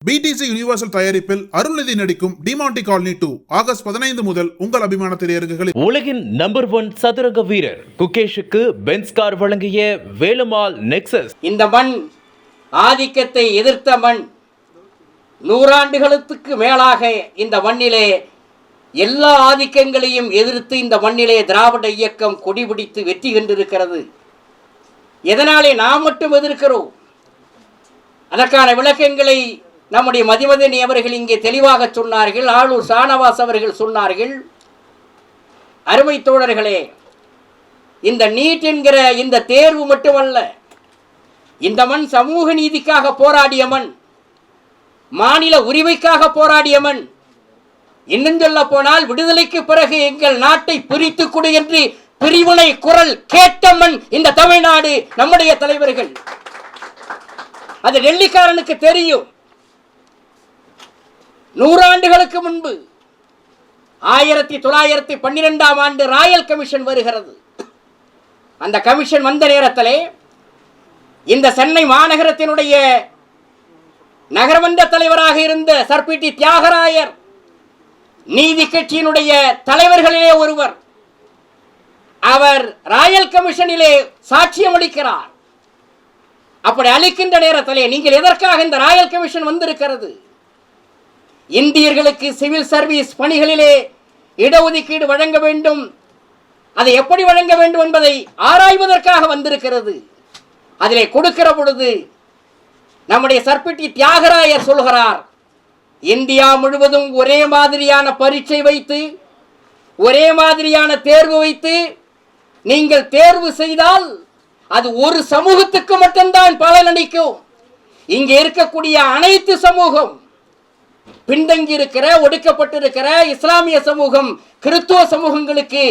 BTC universal தயாரிப்பில் அருள்நிதி நடிக்கும் Demonte colony 2 August 15 முதல் உங்கள் அபிமான திரையரங்குகளில். உலகின் நம்பர் 1 சதுரங்க வீரர் குகேஷுக்கு பென்ஸ் கார் வழங்கிய வேலுமாள் நெக்சஸ். இந்த மண் ஆதிக்கத்தை எதிர்த்த மண். 100 ஆண்டுகளுக்கு மேலாக இந்த மண்ணிலே எல்லா ஆதிக்கங்களையும் எதிர்த்து இந்த மண்ணிலே திராவிட இயக்கம் கொடிபிடித்து வெற்றி கண்டிருக்கிறது. எதனாலே நாம் மட்டும் எதிர்க்கிறோம்? அதற்கான விளக்கங்களை நம்முடைய மதிவதனி அவர்கள் இங்கே தெளிவாக சொன்னார்கள். ஆளூர் ஷானவாஸ் அவர்கள் சொன்னார்கள். அருமை தோழர்களே, இந்த நீட் என்கிற இந்த தேர்வு மட்டுமல்ல, இந்த மண் சமூக நீதிக்காக போராடிய மண், மாநில உரிமைக்காக போராடிய மண். இன்னும் சொல்ல போனால் விடுதலைக்கு பிறகு எங்கள் நாட்டை பிரித்து கொடு என்று பிரிவினை குரல் கேட்ட மண் இந்த தமிழ்நாடு. நம்முடைய தலைவர்கள், அது டெல்லிக்காரனுக்கு தெரியும். 100 ஆண்டுகளுக்கு முன்பு 1912ஆம் ஆண்டு ராயல் கமிஷன் வருகிறது. அந்த கமிஷன் வந்த நேரத்திலே இந்த சென்னை மாநகரத்தினுடைய நகரமன்ற தலைவராக இருந்த சர்பிடி தியாகராயர் நீதி கட்சியினுடைய தலைவர்களிலே ஒருவர். அவர் ராயல் கமிஷனிலே சாட்சியம் அளிக்கிறார். அப்படி அளிக்கின்ற நேரத்திலே, நீங்கள் எதற்காக இந்த ராயல் கமிஷன் வந்திருக்கிறது? இந்தியர்களுக்கு சிவில் சர்வீஸ் பணிகளிலே இடஒதுக்கீடு வழங்க வேண்டும், அதை எப்படி வழங்க வேண்டும் என்பதை ஆராய்வதற்காக வந்திருக்கிறது. அதிலே கொடுக்கிற பொழுது நம்முடைய சர்பிடி தியாகராயர் சொல்கிறார், இந்தியா முழுவதும் ஒரே மாதிரியான பரீட்சை வைத்து, ஒரே மாதிரியான தேர்வு வைத்து நீங்கள் தேர்வு செய்தால் அது ஒரு சமூகத்துக்கு மட்டும்தான் பலனளிக்கும். இங்கே இருக்கக்கூடிய அனைத்து சமூகம், பின்தங்கி இருக்கிற, ஒடுக்கப்பட்டிருக்கிற இஸ்லாமிய சமூகம், கிறிஸ்துவ சமூகங்களுக்கு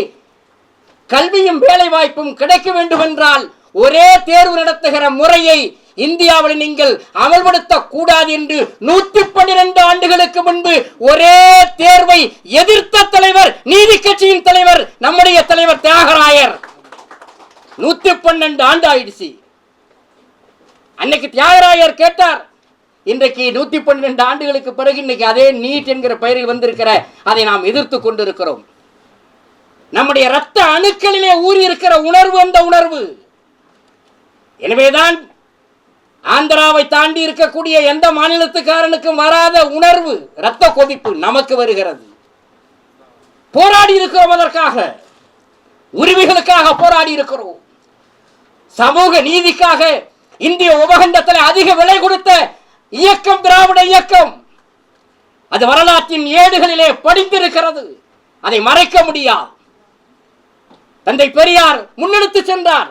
கல்வியும் வேலை வாய்ப்பும் கிடைக்க வேண்டும் என்றால் ஒரே தேர்வு நடத்துகிற முறையை இந்தியாவில் நீங்கள் அமல்படுத்த கூடாது என்று 112 ஆண்டுகளுக்கு முன்பு ஒரே தேர்வை எதிர்த்த தலைவர், நீதி கட்சியின் தலைவர், நம்முடைய தலைவர் தியாகராயர். 112 ஆண்டு ஆயிடுச்சு. அன்னைக்கு தியாகராயர் கேட்டார். இன்றைக்கு 112 ஆண்டுகளுக்கு பிறகு இன்னைக்கு அதே நீட் என்கிற பெயரில் வந்திருக்கிற அதை நாம் எதிர்த்து கொண்டிருக்கிறோம். நம்முடைய இரத்த அணுக்களிலே ஊறி இருக்கிற உணர்வு அந்த உணர்வு. எனவேதான் ஆந்திராவை தாண்டி இருக்கக்கூடிய எந்த மாநிலத்துக்காரனுக்கும் வராத உணர்வு, இரத்த கொதிப்பு நமக்கு வருகிறது. போராடி இருக்கிறோம், அதற்காக உரிமைகளுக்காக போராடி இருக்கிறோம். சமூக நீதிக்காக இந்திய உபகண்டத்தில் அதிக விலை கொடுத்த இயக்கம் திராவிட இயக்கம். அது வரலாற்றின் ஏடுகளிலே படித்திருக்கிறது, அதை மறைக்க முடியாது. தந்தை பெரியார் முன்னெடுத்து சென்றார்.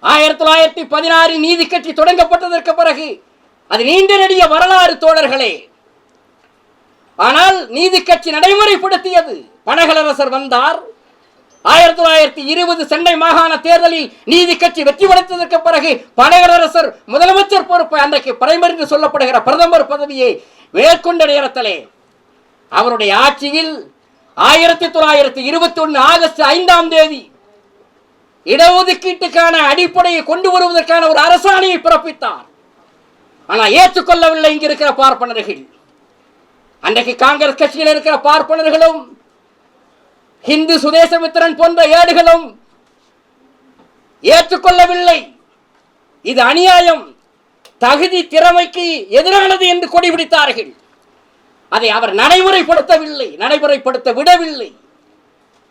1916 நீதி கட்சி தொடங்கப்பட்டதற்கு பிறகு அது நீண்ட நெடிய வரலாறு தோழர்களே. ஆனால் நீதி கட்சி நடைமுறைப்படுத்தியது. பனகலரசர் வந்தார். 1920 சென்னை மாகாண தேர்தலில் நீதி கட்சி வெற்றி படைத்ததற்கு பிறகு பனகலரசர் முதலமைச்சர் பொறுப்பை, அன்றைக்கு பிரைமரி என்று சொல்லப்படுகிற பிரதமர் பதவியை மேற்கொண்ட நேரத்திலே அவருடைய ஆட்சியில் 1921 ஆகஸ்ட் 5ஆம் தேதி இடஒதுக்கீட்டுக்கான அடிப்படையை கொண்டு வருவதற்கான ஒரு அரசாணையை பிறப்பித்தார். ஆனால் ஏற்றுக்கொள்ளவில்லை இங்கு இருக்கிற பார்ப்பனர்கள். அன்றைக்கு காங்கிரஸ் கட்சியில் இருக்கிற பார்ப்பனர்களும் ஹிந்து சுதேசமித்திரன் போன்ற ஏடுகளும் ஏற்றுக்கொள்ளவில்லை. இது அநியாயம், தகுதி திறமைக்கு எதிரானது என்று கொடிபிடித்தார்கள். அதை அவர் நடைமுறைப்படுத்தவில்லை, நடைமுறைப்படுத்த விடவில்லை.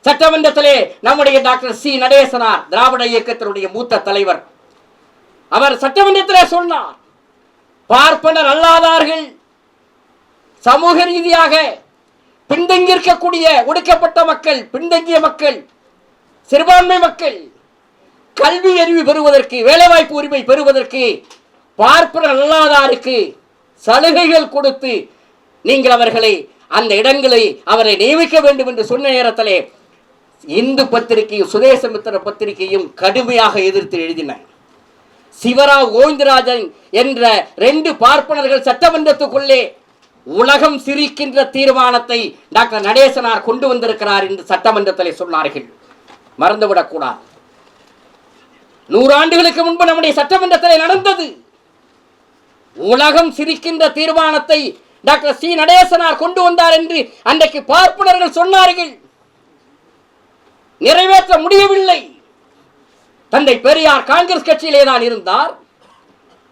சட்டமன்றத்திலே நம்முடைய டாக்டர் சி நடேசனார், திராவிட இயக்கத்தினுடைய மூத்த தலைவர், அவர் சட்டமன்றத்திலே சொன்னார், பார்ப்பனர் அல்லாதார்கள், சமூக ரீதியாக பின்தங்கி இருக்கக்கூடிய ஒடுக்கப்பட்ட மக்கள், பின்தங்கிய மக்கள், சிறுபான்மை மக்கள் கல்வி அறிவு பெறுவதற்கு, வேலைவாய்ப்பு உரிமை பெறுவதற்கு பார்ப்பனர் அல்லாதாருக்கு சலுகைகள் கொடுத்து நீங்கள் அவர்களை அந்த இடங்களை அவரை நியமிக்க வேண்டும் என்று சொன்ன நேரத்திலே இந்து பத்திரிகையும் சுதேசமித்திர பத்திரிகையும் கடுமையாக எதிர்த்து எழுதின. சிவராவ் கோவிந்தராஜன் என்ற 2 பார்ப்பனர்கள் சட்டமன்றத்துக்குள்ளே உலகம் சிரிக்கின்ற தீர்மானத்தை டாக்டர் நடேசனார் கொண்டு வந்திருக்கிறார் என்று சட்டமன்றத்தில் சொன்னார்கள். மறந்துவிடக்கூடாது. 100 ஆண்டுகளுக்கு முன்பு நம்முடைய சட்டமன்றத்தில் நடந்தது. உலகம் சிரிக்கின்ற தீர்மானத்தை டாக்டர் சி நடேசனார் கொண்டு வந்தார் என்று அன்றைக்கு பார்ப்பனர்கள் சொன்னார்கள். நிறைவேற்ற முடியவில்லை. தந்தை பெரியார் காங்கிரஸ் கட்சியிலே தான் இருந்தார்.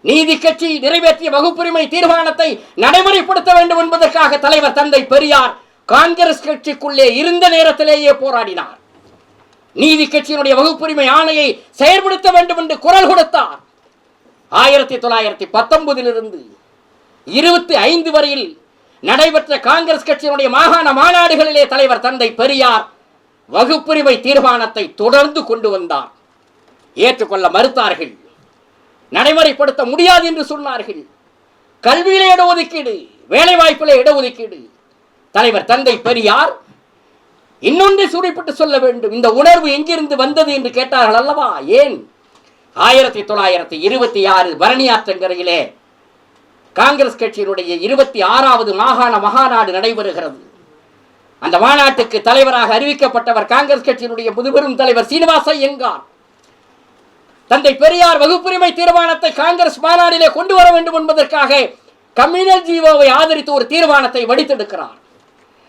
நீதி கட்சி நிறைவேற்றிய வகுப்புரிமை தீர்மானத்தை நடைமுறைப்படுத்த வேண்டும் என்பதற்காக தலைவர் தந்தை பெரியார் காங்கிரஸ் கட்சிக்குள்ளே இருந்த நேரத்திலேயே போராடினார். நீதி கட்சியினுடைய வகுப்புரிமை ஆணையை செயல்படுத்த வேண்டும் என்று குரல் கொடுத்தார். 1919 25 வரையில் நடைபெற்ற காங்கிரஸ் கட்சியினுடைய மாகாண மாநாடுகளிலே தலைவர் தந்தை பெரியார் வகுப்புரிமை தீர்மானத்தை தொடர்ந்து கொண்டு வந்தார். ஏற்றுக்கொள்ள மறுத்தார்கள். நடைமுறைப்படுத்த முடியாது என்று சொன்னார்கள். கல்வியிலே இடஒதுக்கீடு, வேலை வாய்ப்பிலே இடஒதுக்கீடு. தலைவர் தந்தை பெரியார் இன்னொன்று சுரிப்பட்டு சொல்ல வேண்டும். இந்த உணர்வு எங்கிருந்து வந்தது என்று கேட்டார்கள் அல்லவா? ஏன் 1926 பரணி ஆற்றங்கரையிலே காங்கிரஸ் கட்சியினுடைய 26வது மாகாண மகாநாடு நடைபெறுகிறது. அந்த மாநாட்டுக்கு தலைவராக அறிவிக்கப்பட்டவர் காங்கிரஸ் கட்சியினுடைய முதுபெரும் தலைவர் சீனிவாச ஐயங்கார். தந்தை பெரியார் வகுப்புரிமை தீர்மானத்தை காங்கிரஸ் மாநாட்டிலே கொண்டு வர வேண்டும் என்பதற்காக கம்யூனல் ஜீவோவை ஆதரித்து ஒரு தீர்மானத்தை வடித்தெடுக்கிறார்.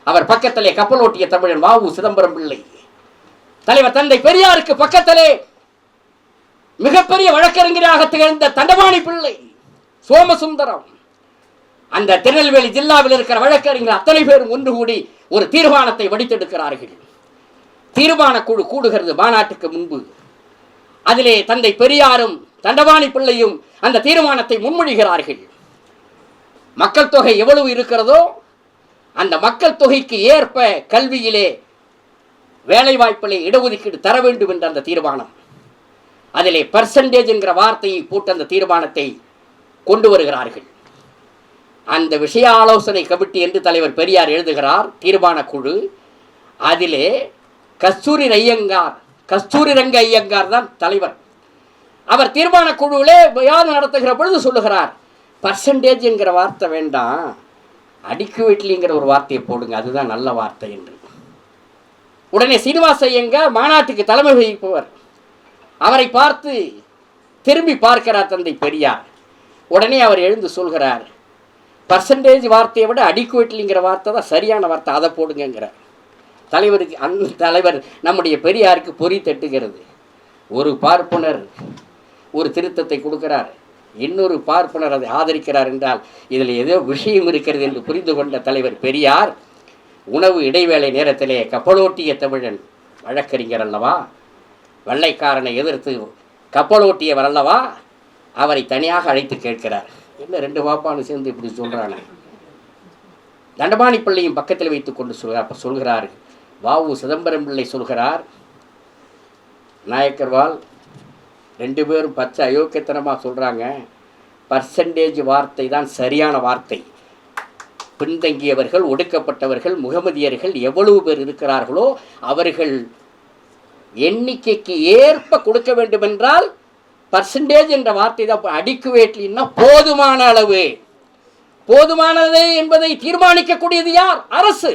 அவர் பக்கத்திலே கப்பலோட்டிய தமிழன் வ.உ. சிதம்பரம் பிள்ளை. தலைவர் தந்தை பெரியாருக்கு பக்கத்திலே மிகப்பெரிய வழக்கறிஞராக திகழ்ந்த தண்டபாணி பிள்ளை, சோமசுந்தரம். அந்த திருநெல்வேலி ஜில்லாவில் இருக்கிற வழக்கறிஞர் அத்தனை பேரும் ஒன்று கூடி ஒரு தீர்மானத்தை வடித்தெடுக்கிறார்கள். தீர்மான குழு கூடுகிறது மாநாட்டுக்கு முன்பு. அதிலே தந்தை பெரியாரும் தண்டபாணி பிள்ளையும் அந்த தீர்மானத்தை முன்மொழிகிறார்கள். மக்கள் தொகை எவ்வளவு இருக்கிறதோ அந்த மக்கள் தொகைக்கு ஏற்ப கல்வியிலே வேலை வாய்ப்பிலே இடஒதுக்கீடு தர வேண்டும் என்ற அந்த தீர்மானம். அதிலே பெர்சன்டேஜ் என்கிற வார்த்தையை போட்டு அந்த தீர்மானத்தை கொண்டு வருகிறார்கள். அந்த விஷய ஆலோசனை கமிட்டி என்று தலைவர் பெரியார் எழுதுகிறார். தீர்மான குழு. அதிலே கஸ்தூரி ரங்க ஐயங்கார் தான் தலைவர். அவர் தீர்மான குழுவிலே விவாதம் நடத்துகிற பொழுது சொல்லுகிறார், பர்சன்டேஜ் என்கிற வார்த்தை வேண்டாம், அடிக்குவேட்லிங்கிற ஒரு வார்த்தையை போடுங்க, அதுதான் நல்ல வார்த்தை என்று. உடனே சீனிவாச ஐயங்கார் மாநாட்டுக்கு தலைமை வகிப்பவர். அவரை பார்த்து திரும்பி பார்க்கிறார் தந்தை பெரியார். உடனே அவர் எழுந்து சொல்கிறார், பர்சன்டேஜ் வார்த்தையை விட அடிக்குவேட்லிங்கிற வார்த்தை தான் சரியான வார்த்தை, அதை போடுங்கிறார். தலைவருக்கு அந்த தலைவர் நம்முடைய பெரியாருக்கு பொறி தட்டுகிறது. ஒரு பார்ப்பனர் ஒரு திருத்தத்தை கொடுக்கிறார், இன்னொரு பார்ப்பனர் அதை ஆதரிக்கிறார் என்றால் இதில் ஏதோ விஷயம் இருக்கிறது என்று புரிந்து கொண்ட தலைவர் பெரியார் உணவு இடைவேளை நேரத்திலே கப்பலோட்டிய தமிழன் வழக்கறிஞர் அல்லவா, வெள்ளைக்காரனை எதிர்த்து கப்பலோட்டியவர் அல்லவா, அவரை தனியாக அழைத்து கேட்கிறார். என்ன ரெண்டு பாப்பானு சேர்ந்து இப்படி சொல்கிறானே. தண்டபாணி பிள்ளையும் பக்கத்தில் வைத்து கொண்டு சொல்கிறார். வ.உ. சிதம்பரம் பிள்ளை சொல்கிறார், நாயக்கர்வால் ரெண்டு பேரும் பச்சை அயோக்கியத்தனமாக சொல்கிறாங்க, பர்சன்டேஜ் வார்த்தை தான் சரியான வார்த்தை. பின்தங்கியவர்கள், ஒடுக்கப்பட்டவர்கள், முகமதியர்கள் எவ்வளவு பேர் இருக்கிறார்களோ அவர்கள் எண்ணிக்கைக்கு ஏற்ப கொடுக்க வேண்டும் என்றால் பர்சன்டேஜ் என்ற வார்த்தை தான். அடிக்குவேட்லின்னா போதுமான அளவு. போதுமானது என்பதை தீர்மானிக்கக்கூடியது யார்? அரசு.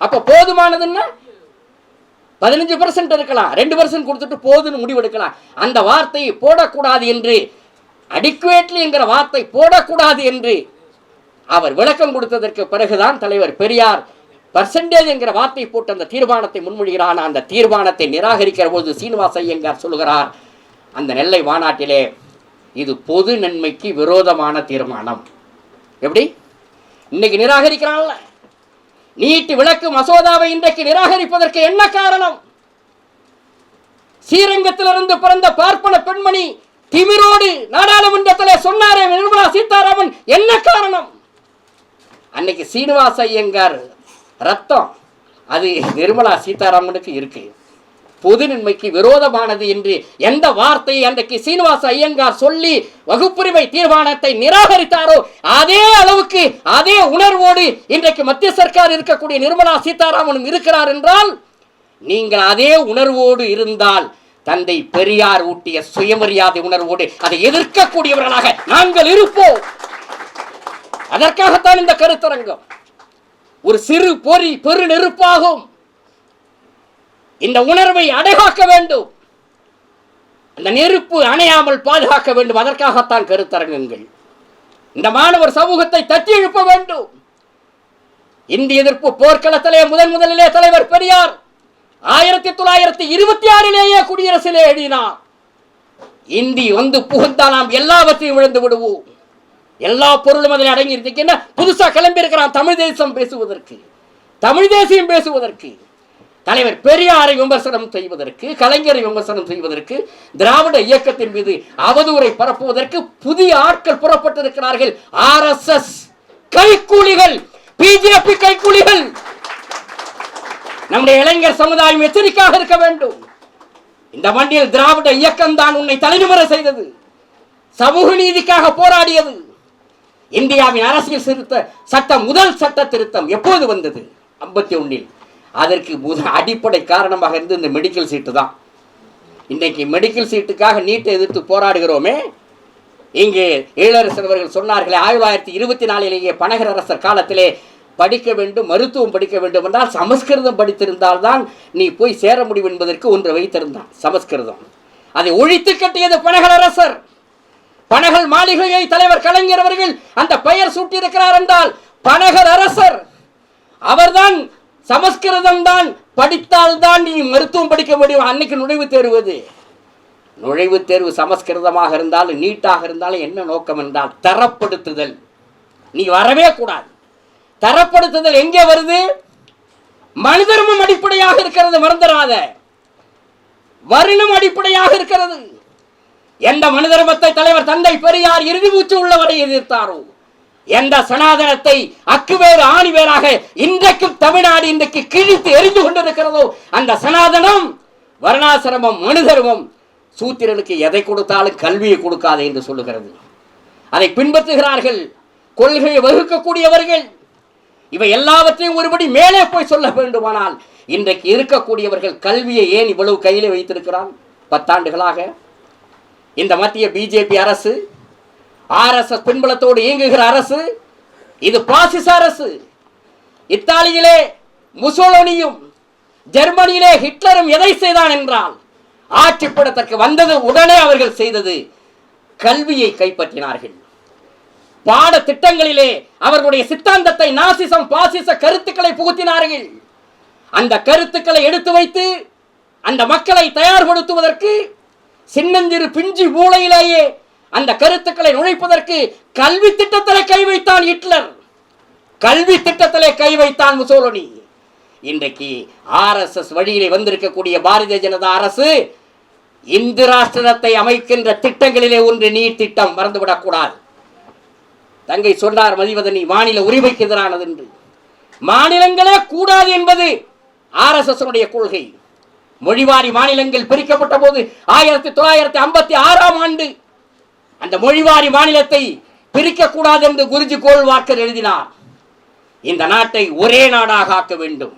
அப்போ போதுமானதுன்னா 15% இருக்கலாம், 2% கொடுத்துட்டு போதுன்னு முடிவெடுக்கலாம். அந்த வார்த்தையை போடக்கூடாது என்று, அடிக்குவேட்லி என்கிற வார்த்தை போடக்கூடாது என்று அவர் விளக்கம் கொடுத்ததற்கு பிறகுதான் தலைவர் பெரியார் பர்சன்டேஜ் என்கிற வார்த்தை போட்டு அந்த தீர்மானத்தை முன்மொழிகிறான். அந்த தீர்மானத்தை நிராகரிக்கிற போது சீனிவாச ஐயங்கார் சொல்கிறார் அந்த நெல்லை மாநாட்டிலே, இது பொது நன்மைக்கு விரோதமான தீர்மானம். எப்படி இன்னைக்கு நிராகரிக்கிறான்ல, நீட்டு விளக்கு மசோதாவை இன்றைக்கு நிராகரிப்பதற்கு என்ன காரணம்? ஸ்ரீரங்கத்திலிருந்து பிறந்த பார்ப்பன பெண்மணி திமிரோடு நாடாளுமன்றத்தில் சொன்னாரே நிர்மலா சீதாராமன், என்ன காரணம்? அன்னைக்கு சீனிவாச ஐயங்கார் ரத்தம் அது நிர்மலா சீதாராமனுக்கு இருக்கு. பொது நன்மைக்கு விரோதமானது என்று எந்த வார்த்தையை அன்றைக்கு சீனிவாச ஐயங்கார் சொல்லி வகுப்புரிமை தீர்மானத்தை நிராகரித்தாரோ அதே அளவுக்கு அதே உணர்வோடு இன்றைக்கு மத்திய சர்க்கார் இருக்கக்கூடிய நிர்மலா சீதாராமனும் இருக்கிறார் என்றால், நீங்கள் அதே உணர்வோடு இருந்தால் தந்தை பெரியார் ஊட்டிய சுயமரியாதை உணர்வோடு அதை எதிர்க்கக்கூடியவர்களாக நாங்கள் இருப்போம். அதற்காகத்தான் இந்த கருத்தரங்கம். ஒரு சிறு பொறி பெரு நெருப்பாகும். இந்த உணர்வை அடைகாக்க வேண்டும், அந்த நெருப்பு அணையாமல் பாதுகாக்க வேண்டும். அதற்காகத்தான் கருத்தரங்கங்கள். இந்த மாணவர் சமூகத்தை தட்டி எழுப்ப வேண்டும். இந்திய எதிர்ப்பு போர்க்களத்திலே முதலிலே தலைவர் பெரியார் 1926 குடியரசிலே எழுதினார், இந்தி வந்து புகுந்தால் நாம் எல்லாவற்றையும் இழந்து விடுவோம். எல்லா பொருளும் அதில் அடங்கி இருக்கின்ற புதுசா கிளம்பி இருக்கிறான் தமிழ் தேசம் பேசுவதற்கு, தமிழ் தேசியம் பேசுவதற்கு, தலைவர் பெரியாரை விமர்சனம் செய்வதற்கு, கலைஞரை விமர்சனம் செய்வதற்கு, திராவிட இயக்கத்தின் மீது அவதூறை பரப்புவதற்கு புதிய ஆட்கள் புறப்பட்டிருக்கிறார்கள். RSS கைக்கூலிகள், BJP கைக்கூலிகள். நம்முடைய இளைஞர் சமுதாயம் எச்சரிக்கையாக இருக்க வேண்டும். இந்த மண்ணில் திராவிட இயக்கம் தான் உன்னை தலைநிமிர செய்தது, சமூக நீதிக்காக போராடியது. இந்தியாவின் அரசியல் சட்டம் முதல் சட்ட திருத்தம் எப்போது வந்தது? 51. அதற்கு அடிப்படை காரணமாக இருந்து இந்த மெடிக்கல் சீட்டு தான். இன்றைக்கு மெடிக்கல் சீட்டுக்காக நீட்டை எதிர்த்து போராடுகிறோமே. இங்கே ஈழரசர் அவர்கள் சொன்னார்களே, 1924 பனகர் அரசர் காலத்திலே படிக்க வேண்டும், மருத்துவம் படிக்க வேண்டும் என்றால் சமஸ்கிருதம் படித்திருந்தால்தான் நீ போய் சேர முடியும் என்பதற்கு ஒன்று வைத்திருந்தான், சமஸ்கிருதம். அதை ஒழித்து கட்டியது பனகர் அரசர். பனகல் மாளிகையை தலைவர் கலைஞர் அவர்கள் அந்த பெயர் சூட்டியிருக்கிறார் என்றால் பனகர் அரசர். அவர்தான் சமஸ்கிருதம் தான் படித்தால்தான் நீ மருத்துவம் படிக்க முடியும். அன்னைக்கு நுழைவுத் தேர்வு சமஸ்கிருதமாக இருந்தாலும் நீட்டாக இருந்தாலும் என்ன நோக்கம் என்றால் தரப்படுத்துதல். நீ வரவே கூடாது. தரப்படுத்துதல் எங்கே வருது? மனிதர்மம் அடிப்படையாக இருக்கிறது, மறந்துடாத. வருணம் அடிப்படையாக இருக்கிறது. எந்த மனிதர்மத்தை தலைவர் தந்தை பெரியார் இறுதி மூச்சு உள்ளவரை எதிர்த்தாரோ, எந்த சனாதனத்தை அக்குவேறு ஆணிவேராக இன்றைக்கும் தமிழ்நாடு இன்றைக்கு கிழித்து எரிந்து கொண்டிருக்கிறதோ அந்த சனாதனம், வர்ணாசிரமம், மனுதர்மம் சூத்திரனுக்கு எதை கொடுத்தாலும் கல்வியை கொடுக்காது என்று சொல்லுகிறது. அதை பின்பற்றுகிறார்கள் கொள்கையை வகுக்கக்கூடியவர்கள். இவை எல்லாவற்றையும் ஒருபடி மேலே போய் சொல்ல வேண்டுமானால் இன்றைக்கு இருக்கக்கூடியவர்கள் கல்வியை ஏன் இவ்வளவு கையிலே வைத்திருக்கிறான்? 10 ஆண்டுகளாக இந்த மத்திய பிஜேபி அரசு, RSS பின்பலத்தோடு இயங்குகிற அரசு, இது பாசிச அரசு. இத்தாலியிலே முசோலினியும் ஜெர்மனியிலே ஹிட்லரும் எதை செய்தான் என்றால், ஆட்சிப்படத்திற்கு வந்தது உடனே அவர்கள் செய்தது கல்வியை கைப்பற்றினார்கள். பாட திட்டங்களிலே அவர்களுடைய சித்தாந்தத்தை, நாசிசம், பாசிச கருத்துக்களை புகுத்தினார்கள். அந்த கருத்துக்களை எடுத்து வைத்து அந்த மக்களை தயார்படுத்துவதற்கு சின்னஞ்சிறு பிஞ்சி மூளையிலேயே அந்த கருத்துக்களை நுழைப்பதற்கு கல்வி திட்டத்திலே கை வைத்தான் ஹிட்லர், கல்வி திட்டத்திலே கை வைத்தான் முசோலினி. இன்றைக்கு RSS வழியிலே வந்திருக்கக்கூடிய பாரதிய ஜனதா அரசு இந்து ராஷ்டிரத்தை அமைக்கின்ற திட்டங்களிலே ஒன்று நீட் திட்டம், மறந்துவிடக்கூடாது. தங்கை சொன்னார் மதிவதனி, மாநில உரிமைக்கு எதிரானது என்று. மாநிலங்களே கூடாது என்பது RSS கொள்கை. மொழிவாரி மாநிலங்கள் பிரிக்கப்பட்ட போது 1956 ஆண்டு அந்த மொழிவாரி மாநிலத்தை பிரிக்கக்கூடாது என்று குருஜி கோல்வாக்கர் எழுதினார். இந்த நாட்டை ஒரே நாடாக ஆக்க வேண்டும்.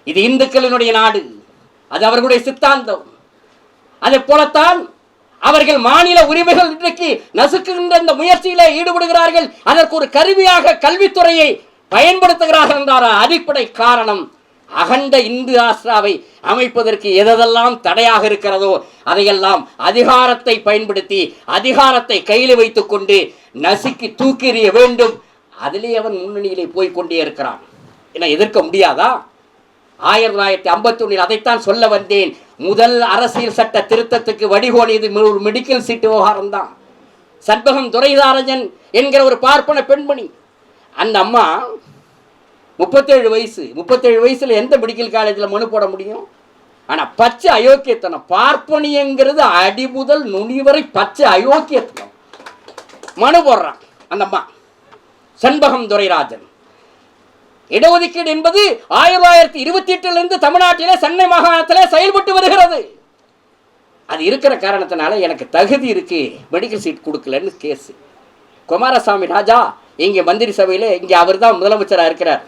இது இந்துக்களினுடைய நாடு, அது அவர்களுடைய சித்தாந்தம். அதை போலத்தான் அவர்கள் மாநில உரிமைகள் இன்றைக்கு நசுக்குகின்ற இந்த முயற்சியிலே ஈடுபடுகிறார்கள். அதற்கு ஒரு கருவியாக கல்வித்துறையை பயன்படுத்துகிறார்கள் என்றார். அடிப்படை காரணம், அகண்ட இந்து ராஷ்டிராவை அமைப்பதற்கு எதெல்லாம் தடையாக இருக்கிறதோ அதையெல்லாம் அதிகாரத்தை பயன்படுத்தி, அதிகாரத்தை கையில் வைத்துக் கொண்டு நசுக்கி தூக்கி எறிய வேண்டும். அதிலே அவன் முன்னணியிலே போய்கொண்டே இருக்கிறான். என்ன எதிர்க்க முடியாதா? 1951 அதைத்தான் சொல்ல வந்தேன். முதல் அரசியல் சட்ட திருத்தத்துக்கு வடிகோலியது ஒரு மெடிக்கல் சீட்டு விவகாரம் தான். சண்பகம் துரைராஜன் என்கிற ஒரு பார்ப்பன பெண்மணி, அந்த அம்மா 37 வயசுல எந்த மெடிக்கல் காலேஜில் மனு போட முடியும்? ஆனால் பச்சை அயோக்கியத்தனம், பார்ப்பனியங்கிறது அடி முதல் நுனி வரை பச்சை அயோக்கியத்தனம். மனு போடுறான் அந்த அம்மா சண்பகம் துரைராஜன். இடஒதுக்கீடு என்பது 1928 தமிழ்நாட்டிலே சென்னை மாகாணத்திலே செயல்பட்டு வருகிறது. அது இருக்கிற காரணத்தினால எனக்கு தகுதி இருக்கு, மெடிக்கல் சீட் கொடுக்கலன்னு கேஸ். குமாரசாமி ராஜா இங்கே மந்திரி சபையில், இங்கே அவர் தான் முதலமைச்சராக இருக்கிறார்.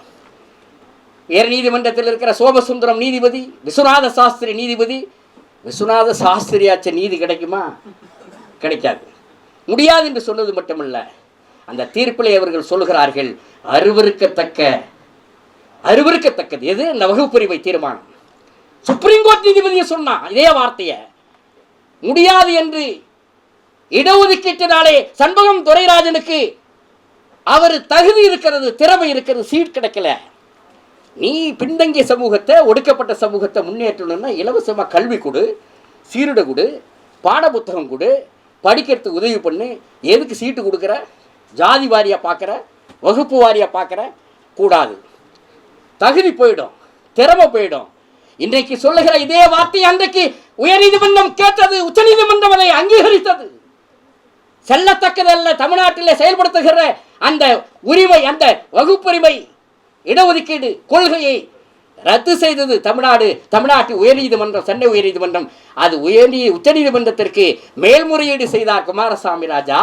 உயர் நீதிமன்றத்தில் இருக்கிற சோமசுந்தரம் நீதிபதி, விஸ்வநாத சாஸ்திரி நீதிபதி. விஸ்வநாத சாஸ்திரியாச்ச நீதி கிடைக்குமா? கிடைக்காது, முடியாது என்று சொன்னது மட்டுமல்ல, அந்த தீர்ப்பிலே அவர்கள் சொல்கிறார்கள் அருவருக்கத்தக்கது எது? இந்த வகுப்புரிமை தீர்மானம். சுப்ரீம் கோர்ட் நீதிபதியை சொன்னா இதே வார்த்தையை, முடியாது என்று இடஒதுக்கீட்டினாலே சண்பகம் துரைராஜனுக்கு அவர் தகுதி இருக்கிறது, திறமை இருக்கிறது, சீட் கிடைக்கல. நீ பின்தங்கிய சமூகத்தை, ஒடுக்கப்பட்ட சமூகத்தை முன்னேற்றணும்னா இலவசமாக கல்வி கொடு, சீருடை கொடு, பாட புத்தகம் கொடு, படிக்கிறதுக்கு உதவி பண்ணு. எதுக்கு சீட்டு கொடுக்குற? ஜாதி வாரியாக பார்க்குற, வகுப்பு வாரியாக பார்க்குற? கூடாது. தகுதி போயிடும், திறமை போயிடும். இன்றைக்கு சொல்லுகிற இதே வார்த்தை அன்றைக்கு உயர்நீதிமன்றம் கேட்டது, உச்சநீதிமன்றம் அதை அங்கீகரித்தது. செல்லத்தக்கதல்ல தமிழ்நாட்டில் செயல்படுத்துகிற அந்த உரிமை, அந்த வகுப்புரிமை, இடஒதுக்கீடு கொள்கையை ரத்து செய்தது தமிழ்நாட்டு உயர்நீதிமன்றம், சென்னை உயர்நீதிமன்றம். அது உச்சநீதிமன்றத்திற்கு மேல்முறையீடு செய்தார் குமாரசாமி ராஜா.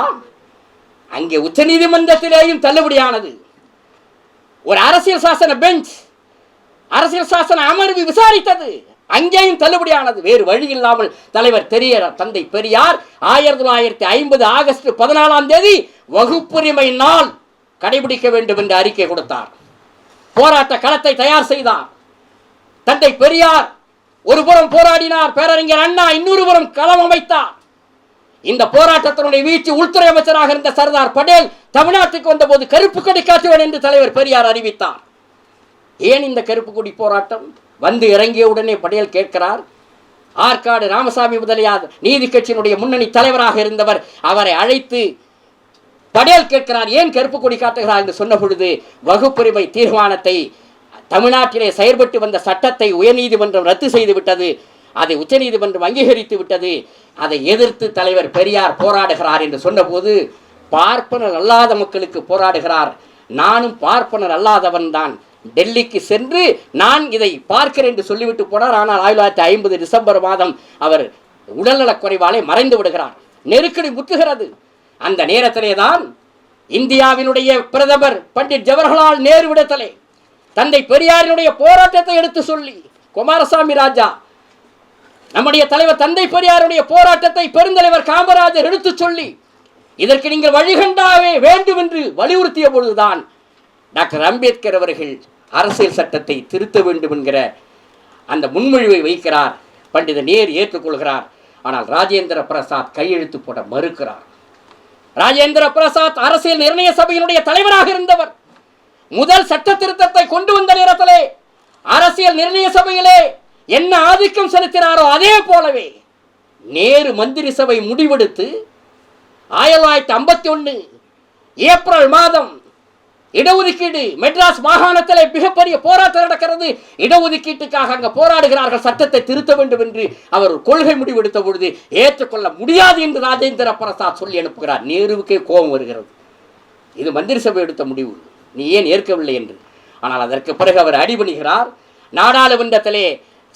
அங்கே உச்சநீதிமன்றத்திலேயும் தள்ளுபடியானது. ஒரு அரசியல் சாசன பெஞ்ச், அரசியல் சாசன அமர்வு விசாரித்தது, அங்கேயும் தள்ளுபடியானது. வேறு வழி இல்லாமல் தலைவர் தந்தை பெரியார் 1950 ஆகஸ்ட் 14 வகுப்புரிமை நாள் கடைபிடிக்க வேண்டும் என்று அறிக்கை கொடுத்தார். போராட்ட களத்தை தயார் செய்தார். தந்தை பெரியார் ஒரு புறம் போராடினார், பேரறிஞர் அண்ணா இன்னொரு புறம் களம் அமைத்தார். இந்த போராட்டத்தினுடைய வீழ்ச்சி உள்துறை அமைச்சராக இருந்த சர்தார் பட்டேல் தமிழ்நாட்டுக்கு வந்தபோது கருப்பு கொடி காட்டுவேன் என்று தலைவர் பெரியார் அறிவித்தார். ஏன் இந்த கருப்பு கொடி போராட்டம்? வந்து இறங்கிய உடனே பட்டேல் கேட்கிறார். ஆற்காடு ராமசாமி முதலியார் நீதி கட்சியினுடைய முன்னணி தலைவராக இருந்தவர், அவரை அழைத்து பட்டேல் கேட்கிறார், ஏன் கருப்பு கொடி காட்டுகிறார் என்று சொன்ன பொழுது, வகுப்புரிமை தீர்மானத்தை, தமிழ்நாட்டிலே செயல்பட்டு வந்த சட்டத்தை உயர்நீதிமன்றம் ரத்து செய்து விட்டது, அதை உச்சநீதிமன்றம் அங்கீகரித்து விட்டது, அதை எதிர்த்து தலைவர் பெரியார் போராடுகிறார் என்று சொன்னபோது, பார்ப்பனர் அல்லாத மக்களுக்கு போராடுகிறார், நானும் பார்ப்பனர் அல்லாதவன் தான், டெல்லிக்கு சென்று நான் இதை பார்க்கிறேன் என்று சொல்லிவிட்டு போனார். ஆனால் 1950 டிசம்பர் மாதம் அவர் உடல்நலக் குறைவாலே மறைந்து விடுகிறார். நெருக்கடி முற்றுகிறது. அந்த நேரத்திலே தான் இந்தியாவினுடைய பிரதமர் பண்டிட் ஜவஹர்லால் நேரு விடத்தலே தந்தை பெரியாரினுடைய போராட்டத்தை எடுத்து சொல்லி, குமாரசாமி ராஜா நம்முடைய தலைவர் தந்தை பெரியாருடைய போராட்டத்தை பெருந்தலைவர் காமராஜர் எடுத்து சொல்லி, இதற்கு நீங்கள் வழிகண்டாவே வேண்டும் என்று வலியுறுத்திய பொழுதுதான் டாக்டர் அம்பேத்கர் அவர்கள் அரசியல் சட்டத்தை திருத்த வேண்டும் என்கிற அந்த முன்மொழிவை வைக்கிறார். பண்டித நேரு ஏற்றுக்கொள்கிறார். ஆனால் ராஜேந்திர பிரசாத் கையெழுத்து போட மறுக்கிறார். ராஜேந்திர பிரசாத் அரசியல் நிர்ணய சபையினுடைய தலைவராக இருந்தவர். முதல் சட்ட திருத்தத்தை கொண்டு வந்த நேரத்திலே அரசியல் நிர்ணய சபையிலே என்ன ஆதிக்கம் செலுத்தினாரோ அதே போலவே நேரு மந்திரி சபை முடிவெடுத்து 1951 ஏப்ரல் மாதம் இடஒதுக்கீடு, மெட்ராஸ் மாகாணத்தில் மிகப்பெரிய போராட்டம் நடக்கிறது. இடஒதுக்கீட்டுக்காக அங்கே போராடுகிறார்கள், சட்டத்தை திருத்த வேண்டும் என்று அவர் கொள்கை முடிவெடுத்த பொழுது ஏற்றுக்கொள்ள முடியாது என்று ராஜேந்திர பிரசாத் சொல்லி அனுப்புகிறார். நேருவுக்கே கோபம் வருகிறது. இது மந்திரி சபை எடுத்த முடிவு, நீ ஏன் ஏற்கவில்லை என்று. ஆனால் அதற்கு பிறகு அவர் அடிபணிகிறார். நாடாளுமன்றத்திலே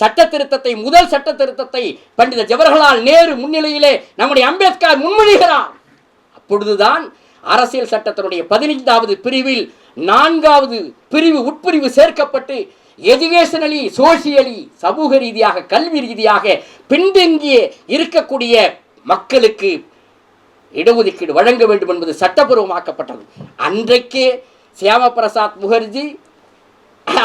சட்ட திருத்தத்தை, முதல் சட்ட திருத்தத்தை பண்டித ஜவஹர்லால் நேரு முன்னிலையிலே நம்முடைய அம்பேத்கர் முன்மொழிகிறார். அப்பொழுதுதான் அரசியல் சட்டத்தினுடைய 15வது பிரிவில் 4வது பிரிவு உட்பிரிவு சேர்க்கப்பட்டு எஜுகேஷனலி, சோசியலி, சமூக ரீதியாக, கல்வி ரீதியாக பின்தங்கிய இருக்கக்கூடிய மக்களுக்கு இடஒதுக்கீடு வழங்க வேண்டும் என்பது சட்டப்பூர்வமாக்கப்பட்டது. அன்றைக்கே சியாமா பிரசாத் முகர்ஜி,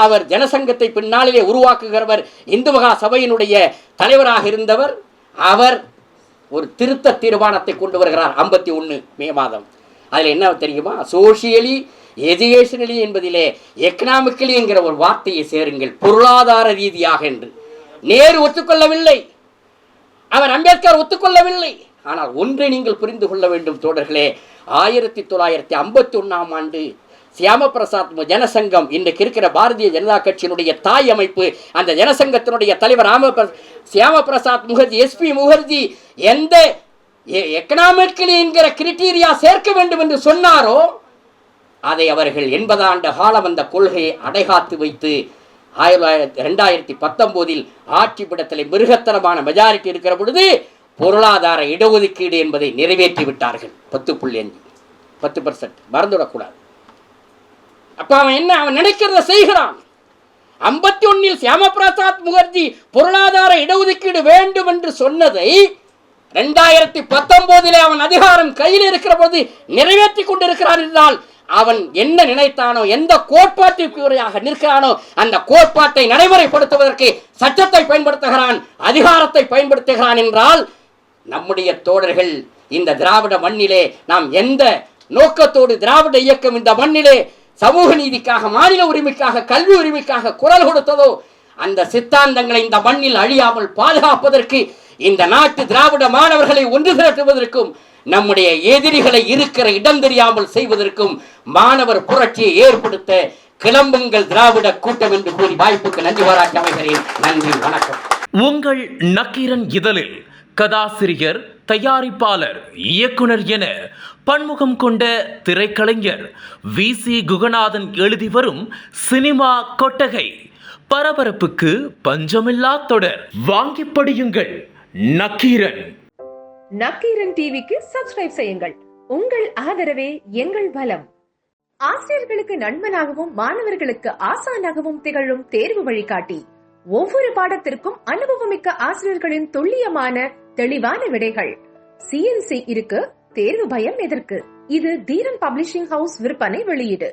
அவர் ஜனசங்கத்தை பின்னாளிலே உருவாக்குகிறவர், இந்து மகா சபையினுடைய தலைவராக இருந்தவர், அவர் ஒரு திருத்த தீர்மானத்தை கொண்டு வருகிறார் 51 மே மாதம். அதில் என்ன தெரியுமா? சோசியலி, எஜுகேஷனலி என்பதிலே எக்கனாமிக்கலி என்கிற ஒரு வார்த்தையை சேருங்கள், பொருளாதார ரீதியாக என்று. நேரு ஒத்துக்கொள்ளவில்லை, அவர் அம்பேத்கர் ஒத்துக்கொள்ளவில்லை. ஆனால் ஒன்றை நீங்கள் புரிந்து கொள்ள வேண்டும் தோழர்களே, 1951ஆம் ஆண்டு சியாமா பிரசாத் ஜனசங்கம், இன்றைக்கு இருக்கிற பாரதிய ஜனதா கட்சியினுடைய தாய் அமைப்பு, அந்த ஜனசங்கத்தினுடைய தலைவர் சியாமா பிரசாத் முகர்ஜி, எஸ்பி முகர்ஜி எந்த எக்கனாமிக்கலி என்கிற கிரிட்டீரியா சேர்க்க வேண்டும் என்று சொன்னாரோ அதை அவர்கள் 80 ஆண்டு காலம் அந்த கொள்கையை அடைகாத்து வைத்து 2019 ஆட்சி பீடத்தில் மிருகத்தனமான மெஜாரிட்டி இருக்கிற பொழுது பொருளாதார இடஒதுக்கீடு என்பதை நிறைவேற்றி விட்டார்கள். 10.5 10% மறந்துவிடக்கூடாது. அப்ப அவன் நினைக்கிறத செய்கிறான். 51 சியாமா பிரசாத் முகர்ஜி பொருளாதார இடஒதுக்கீடு வேண்டும் என்று சொன்னதை 2019 அவன் அதிகாரம் கையில் இருக்கிற போது நிறைவேற்றி கொண்டிருக்கிறார் என்றால் அவன் என்ன நினைத்தானோ, எந்த கோட்பாட்டிற்கு நிற்கிறானோ அந்த கோட்பாட்டை நடைமுறைப்படுத்துவதற்கு சட்டத்தை பயன்படுத்துகிறான், அதிகாரத்தை பயன்படுத்துகிறான் என்றால் நம்முடைய தோழர்கள் இந்த திராவிட மண்ணிலே நாம் எந்த நோக்கத்தோடு திராவிட இயக்கம் இந்த மண்ணிலே சமூக நீதிக்காக, மாநில உரிமைக்காக, கல்வி உரிமைக்காக குரல் கொடுத்ததோ, அந்த சித்தாந்தங்களை இந்த மண்ணில் அழியாமல் பாதுகாப்பதற்கு, இந்த நாட்டு திராவிட மாணவர்களை ஒன்று திரட்டுவதற்கும், நம்முடைய எதிரிகளை இருக்கிற இடம் தெரியாமல் செய்வதற்கும் மாணவர் புரட்சியை ஏற்படுத்த கிளம்புங்கள் திராவிட கூட்டம் என்று கூறி வாய்ப்புக்கு நன்றி பாராட்டி அமைகிறேன். நன்றி, வணக்கம். உங்கள் நக்கீரன் இதழில் கதாசிரியர், தயாரிப்பாளர், இயக்குனர் என பன்முகம் கொண்ட திரைக்கலைஞர் VC குகநாதன் எழுதி வரும் சினிமா கொட்டகை பரபரப்புக்கு பஞ்சமில்லா தொடர். வாங்கி படியுங்கள் நக்கீரன். நக்கீரன் டிவிக்கு சப்ஸ்கிரைப் செய்யுங்கள். உங்கள் ஆதரவே எங்கள் பலம். ஆசிரியர்களுக்கு நண்பனாகவும் மாணவர்களுக்கு ஆசானாகவும் திகழும் தேர்வு வழிகாட்டி. ஒவ்வொரு பாடத்திற்கும் அனுபவமிக்க ஆசிரியர்களின் துல்லியமான தெளிவான விடைகள். CNC இருக்கு, தேர்வு பயம் எதற்கு? இது தீரன் பப்ளிஷிங் ஹவுஸ் விற்பனை வெளியீடு.